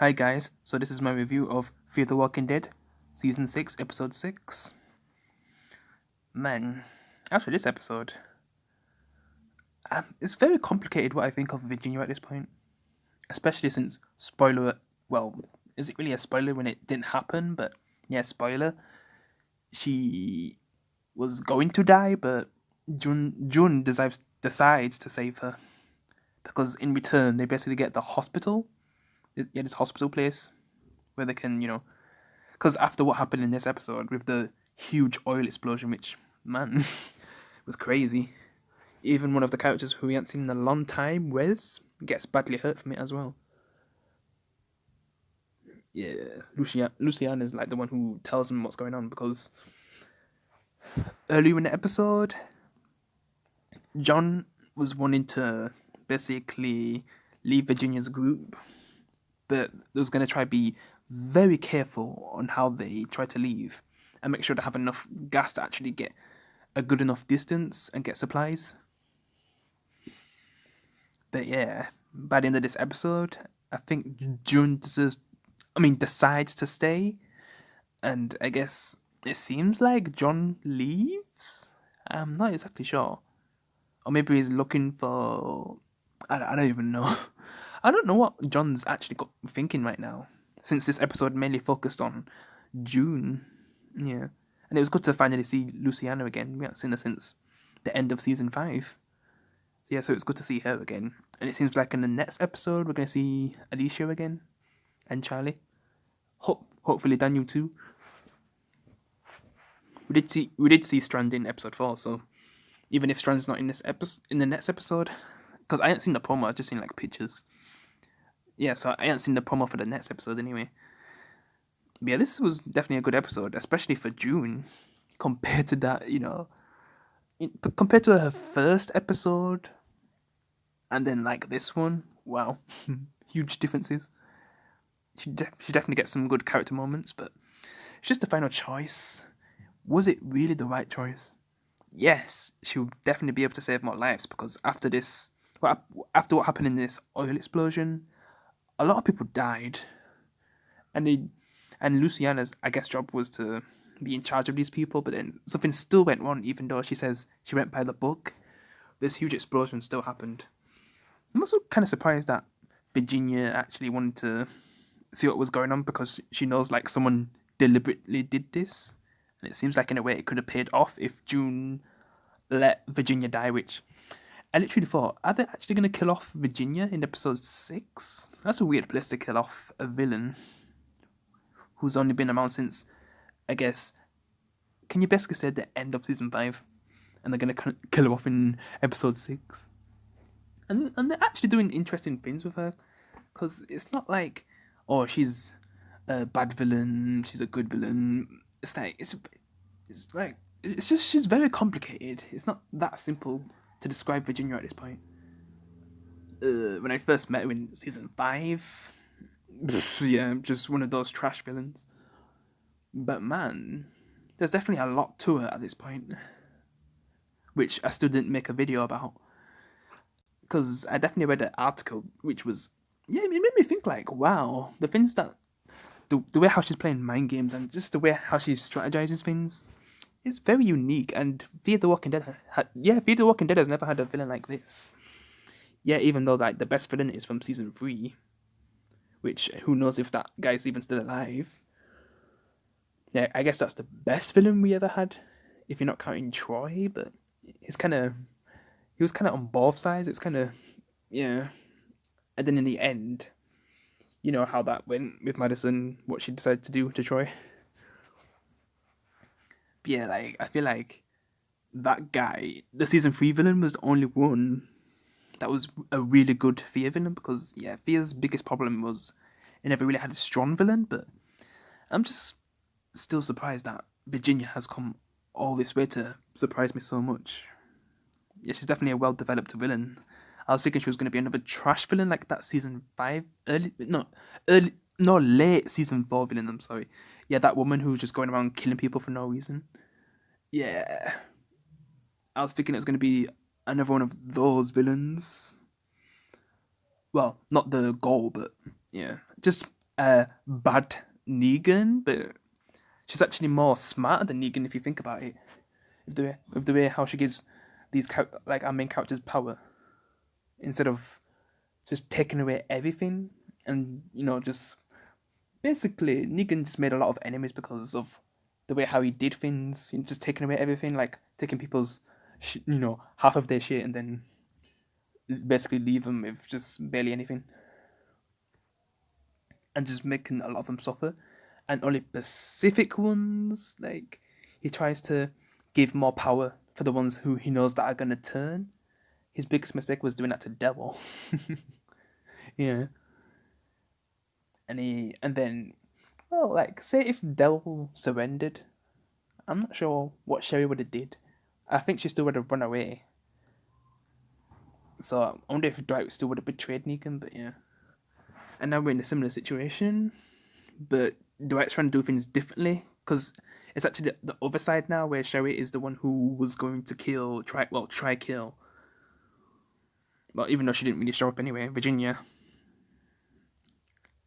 Hi guys, so this is my review of Fear the Walking Dead, Season 6, Episode 6. Man, after this episode, it's very complicated what I think of Virginia at this point. Especially since, spoiler, well, is it really a spoiler when it didn't happen? But yeah, spoiler, she was going to die, but June decides to save her. Because in return, they basically get the hospital, this hospital place, where they can, because after what happened in this episode with the huge oil explosion, which, man, was crazy. Even one of the characters who we haven't seen in a long time, Wes, gets badly hurt from it as well. Yeah, Luciana is like the one who tells him what's going on, because earlier in the episode, John was wanting to basically leave Virginia's group, but they was going to try to be very careful on how they try to leave and make sure to have enough gas to actually get a good enough distance and get supplies. But yeah, by the end of this episode, I think June decides to stay, and I guess it seems like John leaves. I'm not exactly sure, or maybe he's looking for. I don't even know. I don't know what John's actually thinking right now, since this episode mainly focused on June. Yeah, and it was good to finally see Luciana again. We haven't seen her since the end of season 5. So yeah, so it's good to see her again. And it seems like in the next episode we're gonna see Alicia again and Charlie. Hopefully Daniel too. We did see Strand in episode 4, so even if Strand's not in the next episode, because I ain't seen the promo, I've just seen like pictures. Yeah, so I ain't seen the promo for the next episode anyway. But yeah, this was definitely a good episode, especially for June, compared to that, compared to her first episode, and then like this one. Wow, huge differences. She definitely gets some good character moments, but it's just the final choice. Was it really the right choice? Yes, she'll definitely be able to save more lives, because after this, after what happened in this oil explosion, a lot of people died, and Luciana's, I guess, job was to be in charge of these people, but then something still went wrong. Even though she says she went by the book, this huge explosion still happened. I'm also kind of surprised that Virginia actually wanted to see what was going on, because she knows like someone deliberately did this, and it seems like in a way it could have paid off if June let Virginia die, which I literally thought, are they actually going to kill off Virginia in episode 6? That's a weird place to kill off a villain who's only been around since, I guess, can you basically say the end of season 5, and they're going to kill her off in episode 6? And they're actually doing interesting things with her, because it's not like, oh, she's a bad villain, she's a good villain. It's like it's just, she's very complicated. It's not that simple to describe Virginia at this point. When I first met her in season 5, yeah, just one of those trash villains. But man, there's definitely a lot to her at this point, which I still didn't make a video about, because I definitely read an article which was, yeah, it made me think like, wow, the things that, the way how she's playing mind games, and just the way how she strategizes things, is very unique. And Fear the Walking Dead Fear the Walking Dead has never had a villain like this. Yeah, even though like the best villain is from season 3, which who knows if that guy's even still alive. Yeah, I guess that's the best villain we ever had, if you're not counting Troy. But he was kind of on both sides. It was kind of, yeah. And then in the end, you know how that went with Madison, what she decided to do to Troy. But yeah, like I feel like that guy, the season 3 villain, was the only one that was a really good Fear villain, because yeah, Fear's biggest problem was it never really had a strong villain. But I'm just still surprised that Virginia has come all this way to surprise me so much. Yeah, she's definitely a well-developed villain. I was thinking she was going to be another trash villain like that season 5, late season 4 villain, I'm sorry. Yeah, that woman who was just going around killing people for no reason. Yeah. I was thinking it was going to be another one of those villains. Well, not the goal, but yeah. Just bad Negan, but she's actually more smarter than Negan if you think about it. With the way how she gives these like our main characters power instead of just taking away everything, and just basically Negan just made a lot of enemies because of the way how he did things, just taking away everything, like taking people's half of their shit and then basically leave them with just barely anything, and just making a lot of them suffer. And only specific ones, like he tries to give more power for the ones who he knows that are gonna turn. His biggest mistake was doing that to Devil. Yeah, and then, well, like say if Devil surrendered, I'm not sure what Sherry would have did. I think she still would have run away. So I wonder if Dwight still would have betrayed Negan, but yeah. And now we're in a similar situation, but Dwight's trying to do things differently because it's actually the other side now, where Sherry is the one who was going to try kill. Well, even though she didn't really show up anyway, Virginia.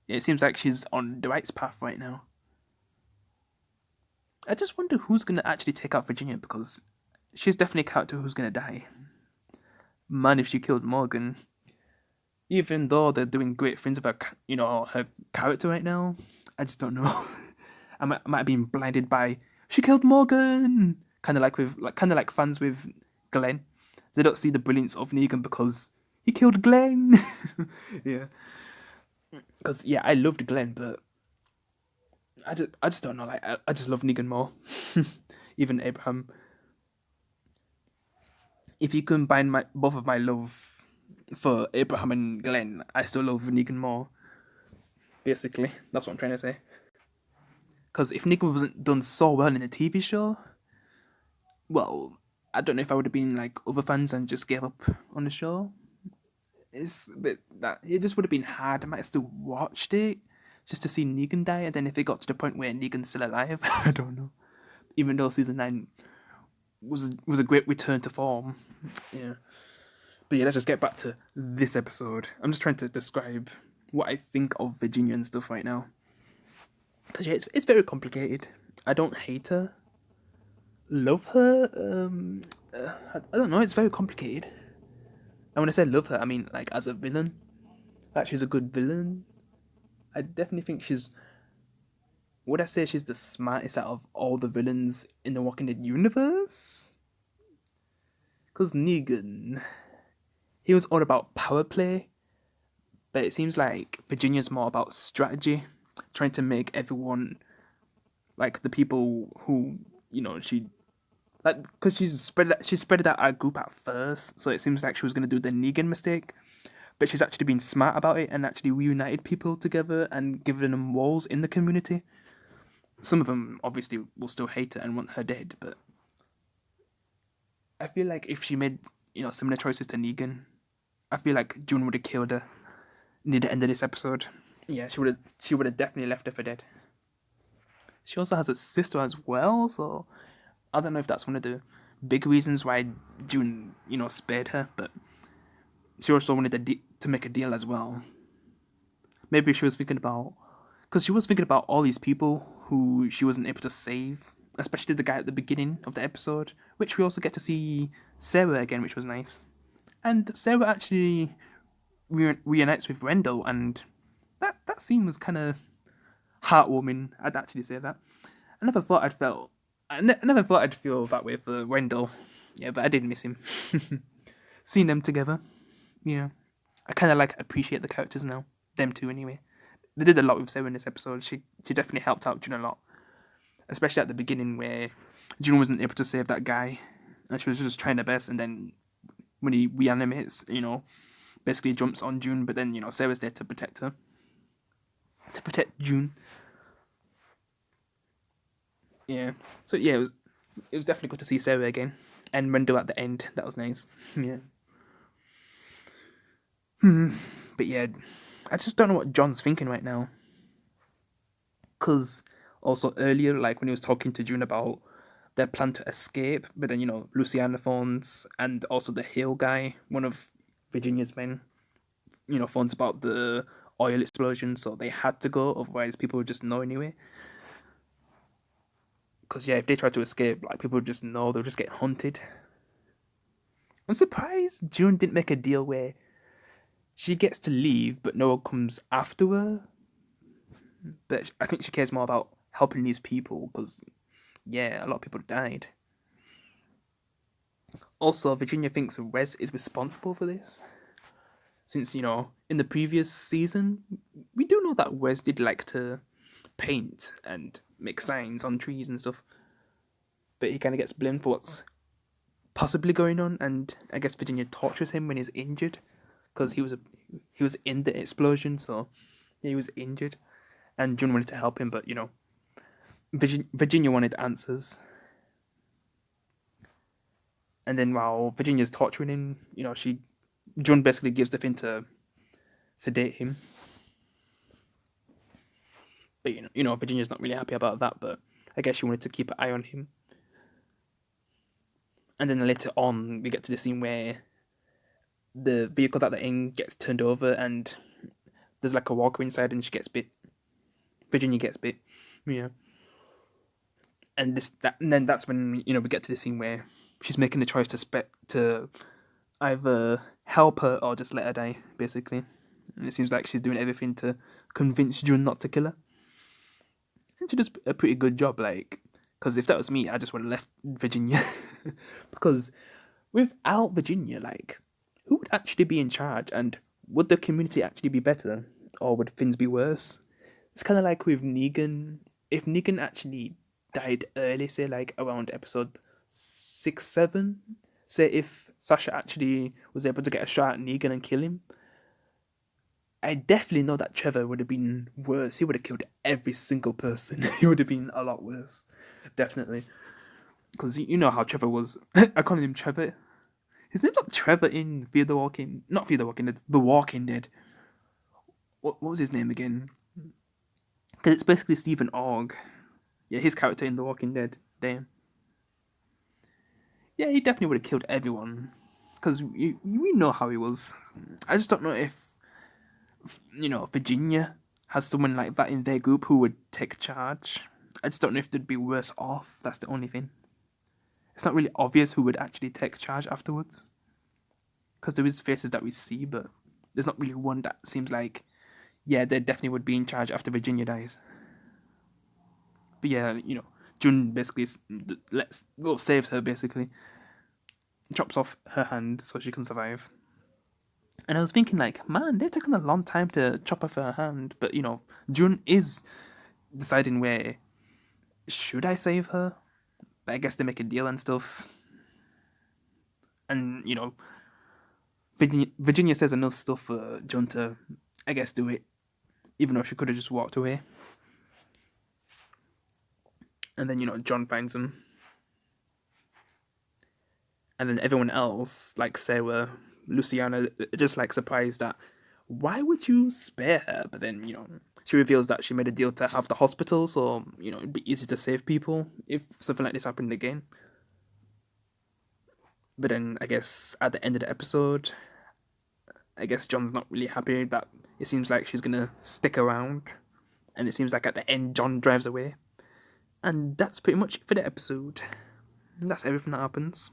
It seems like she's on Dwight's path right now. I just wonder who's gonna actually take out Virginia, because she's definitely a character who's gonna die. Man, if she killed Morgan, even though they're doing great things with her character right now, I just don't know. I might have been blinded by she killed Morgan, kind of like fans with Glenn. They don't see the brilliance of Negan because he killed Glenn. Yeah, because I loved Glenn, but I just don't know. Like I just love Negan more. Even Abraham. If you combine both of my love for Abraham and Glenn, I still love Negan more. Basically, that's what I'm trying to say. Because if Negan wasn't done so well in a TV show, well, I don't know if I would have been like other fans and just gave up on the show. It's a bit that it just would have been hard. I might have still watched it just to see Negan die, and then if it got to the point where Negan's still alive, I don't know. Even though season 9 was a great return to form, yeah. But yeah, let's just get back to this episode. I'm just trying to describe what I think of Virginia and stuff right now. Because it's very complicated. I don't hate her, love her. I don't know. It's very complicated. And when I say love her, I mean like as a villain. Like she's a good villain. I definitely think she's. Would I say she's the smartest out of all the villains in the Walking Dead universe? Because Negan, he was all about power play, but it seems like Virginia's more about strategy, trying to make everyone, like the people who she, like, because she spread out our group at first, so it seems like she was gonna do the Negan mistake, but she's actually been smart about it and actually reunited people together and given them walls in the community. Some of them obviously will still hate her and want her dead, but I feel like if she made similar choices to Negan, I feel like June would have killed her near the end of this episode. Yeah, she would have definitely left her for dead. She also has a sister as well, so I don't know if that's one of the big reasons why June spared her, but she also wanted to make a deal as well. Maybe she was thinking about, because she was thinking about all these people who she wasn't able to save, especially the guy at the beginning of the episode, which we also get to see Sarah again, which was nice. And Sarah actually reunites with Rendell, and that scene was kind of heartwarming. I'd actually say that. I never thought I'd feel that way for Rendell. Yeah, but I did miss him. Seeing them together, yeah. I kind of appreciate the characters now. Them two, anyway. They did a lot with Sarah in this episode. She definitely helped out June a lot, especially at the beginning where June wasn't able to save that guy, and she was just trying her best. And then when he reanimates, basically jumps on June, but then Sarah's there to protect her, to protect June. Yeah. So yeah, it was definitely good to see Sarah again, and Rendell at the end. That was nice. Yeah. But yeah, I just don't know what John's thinking right now. Because also earlier, like when he was talking to June about their plan to escape, but then Luciana phones, and also the Hale guy, one of Virginia's men, phones about the oil explosion, so they had to go. Otherwise, people would just know anyway. Because yeah, if they tried to escape, like people would just know they'll just get hunted. I'm surprised June didn't make a deal where she gets to leave, but no one comes after her. But I think she cares more about helping these people because yeah, a lot of people died. Also, Virginia thinks Wes is responsible for this. Since, in the previous season, we do know that Wes did like to paint and make signs on trees and stuff. But he kind of gets blamed for what's possibly going on, and I guess Virginia tortures him when he's injured. Because he was in the explosion, so yeah, he was injured. And June wanted to help him, but, Virginia wanted answers. And then while Virginia's torturing him, June basically gives the thing to sedate him. But Virginia's not really happy about that. But I guess she wanted to keep an eye on him. And then later on, we get to the scene where the vehicle that they're in gets turned over, and there's like a walker inside, and she gets bit. Virginia gets bit. Yeah. And then that's when we get to the scene where she's making the choice to either help her or just let her die, basically. And it seems like she's doing everything to convince June not to kill her. And she does a pretty good job, because if that was me, I just would have left Virginia. Because without Virginia, who would actually be in charge? And would the community actually be better? Or would things be worse? It's kind of like with Negan. If Negan actually died early, say around episode 6, 7, say if Sasha actually was able to get a shot at Negan and kill him, I definitely know that Trevor would have been worse. He would have killed every single person. He would have been a lot worse. Definitely. Because you know how Trevor was. I call him Trevor. His name's not Trevor in not Fear the Walking Dead, The Walking Dead. What was his name again? Because it's basically Stephen Ogg. Yeah, his character in The Walking Dead. Damn. Yeah, he definitely would have killed everyone. Because we know how he was. I just don't know if Virginia has someone like that in their group who would take charge. I just don't know if they'd be worse off. That's the only thing. It's not really obvious who would actually take charge afterwards. Because there is faces that we see, but there's not really one that seems like, yeah, they definitely would be in charge after Virginia dies. But yeah, June basically saves her, basically. Chops off her hand so she can survive. And I was thinking, man, they're taking a long time to chop off her hand. But, June is deciding where, should I save her? But I guess they make a deal and stuff. And, Virginia says enough stuff for June to, I guess, do it. Even though she could have just walked away. And then, John finds him. And then everyone else, like Sarah, Luciana, just surprised that, why would you spare her? But then, she reveals that she made a deal to have the hospital, so, it'd be easy to save people if something like this happened again. But then, I guess, at the end of the episode, I guess John's not really happy that it seems like she's gonna stick around. And it seems like at the end, John drives away. And that's pretty much it for the episode. That's everything that happens.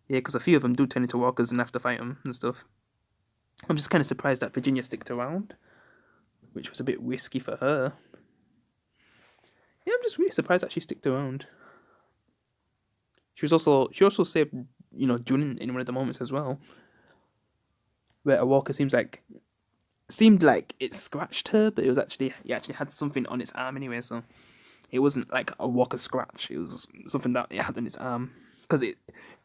Yeah, because a few of them do turn into walkers and have to fight them and stuff. I'm just kind of surprised that Virginia sticked around, which was a bit risky for her. Yeah, I'm just really surprised that she sticked around. She also saved, June in one of the moments as well, where a walker seemed like it scratched her, but it actually had something on its arm anyway, so it wasn't like a walker scratch. It was something that it had on its arm. Because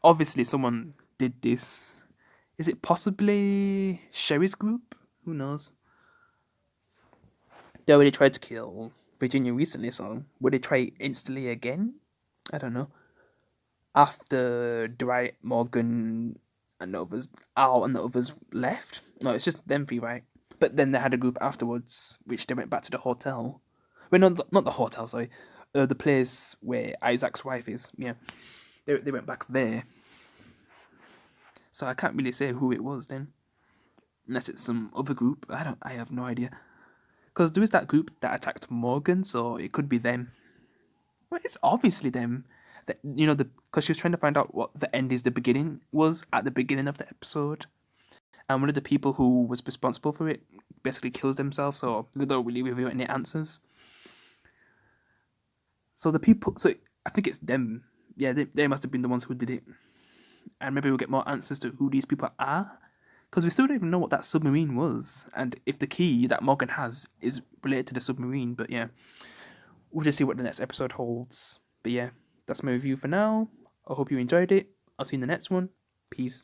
obviously someone did this. Is it possibly Sherry's group? Who knows? They already tried to kill Virginia recently, so would they try instantly again? I don't know. After Dwight, Morgan, and the others, Al and the others left. No, it's just them three, right? But then they had a group afterwards, which they went back to the hotel. Well, not the hotel, sorry. The place where Isaac's wife is, yeah. They went back there. So I can't really say who it was then. unless it's some other group. I have no idea. Because there is that group that attacked Morgan, so it could be them. Well, it's obviously them. Because she was trying to find out what the end is the beginning was at the beginning of the episode. And one of the people who was responsible for it basically kills themselves, so they don't really reveal any answers. So I think it's them. Yeah, they must have been the ones who did it. And maybe we'll get more answers to who these people are. Because we still don't even know what that submarine was. And if the key that Morgan has is related to the submarine. But yeah, we'll just see what the next episode holds. But yeah, that's my review for now. I hope you enjoyed it. I'll see you in the next one. Peace.